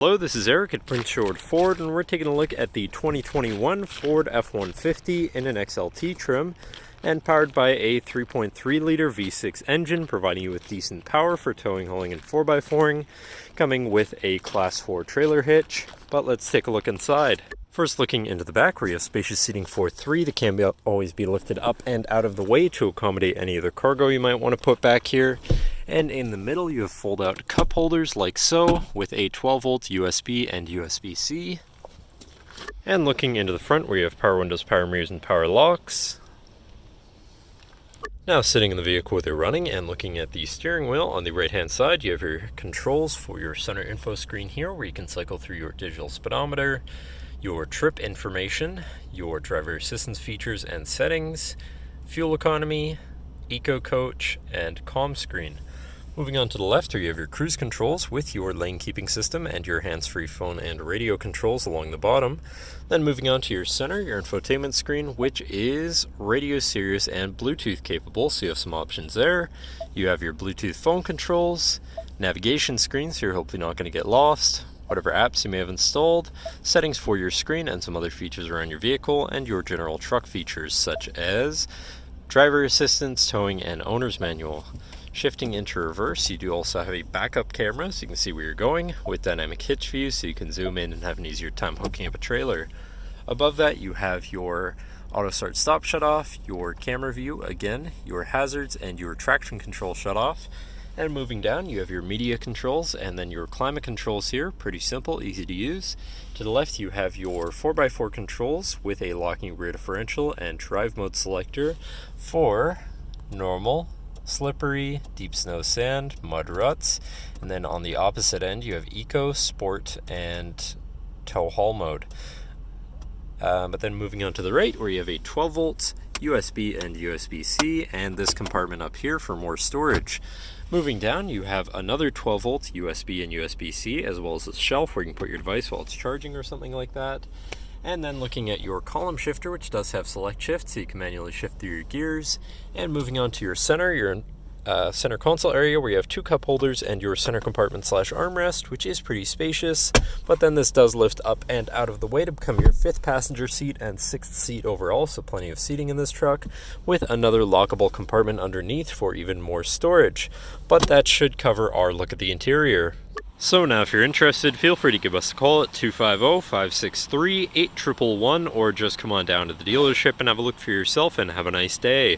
Hello, this is Eric at Prince George Ford, and we're taking a look at the 2021 Ford F-150 in an XLT trim and powered by a 3.3-liter V6 engine, providing you with decent power for towing, hauling, and 4x4ing, coming with a Class 4 trailer hitch. But let's take a look inside. First, looking into the back, where you have spacious seating for three that can always be lifted up and out of the way to accommodate any other cargo you might want to put back here. And in the middle, you have fold-out cup holders like so, with a 12-volt USB and USB-C. And looking into the front, where you have power windows, power mirrors, and power locks. Now sitting in the vehicle with it running and looking at the steering wheel, on the right-hand side, you have your controls for your center info screen here, where you can cycle through your digital speedometer, your trip information, your driver assistance features and settings, fuel economy, eco coach, and comm screen. Moving on to the left, here you have your cruise controls with your lane keeping system and your hands-free phone and radio controls along the bottom. Then moving on to your center, your infotainment screen, which is radio, Sirius, and Bluetooth capable, so you have some options there. You have your Bluetooth phone controls, navigation screen, so you're hopefully not going to get lost, whatever apps you may have installed, settings for your screen and some other features around your vehicle, and your general truck features such as driver assistance, towing, and owner's manual. Shifting into reverse, you do also have a backup camera so you can see where you're going, with dynamic hitch view so you can zoom in and have an easier time hooking up a trailer. Above that, you have your auto start stop shut off, your camera view again, your hazards, and your traction control shut off. And moving down, you have your media controls and then your climate controls here. Pretty simple, easy to use. To the left, you have your 4x4 controls with a locking rear differential and drive mode selector for normal, slippery, deep snow, sand, mud, ruts. And then on the opposite end, you have eco, sport, and tow haul mode. But then moving on to the right, where you have a 12 volts, USB and USB-C, and this compartment up here for more storage. Moving down, you have another 12 volts USB and USB-C, as well as a shelf where you can put your device while it's charging or something like that. And then looking at your column shifter, which does have select shift, so you can manually shift through your gears. And moving on to your center console area, where you have two cup holders and your center compartment / armrest, which is pretty spacious. But then this does lift up and out of the way to become your 5th passenger seat and 6th seat overall, so plenty of seating in this truck, with another lockable compartment underneath for even more storage. But that should cover our look at the interior. So now if you're interested, feel free to give us a call at 250-563-8111, or just come on down to the dealership and have a look for yourself, and have a nice day.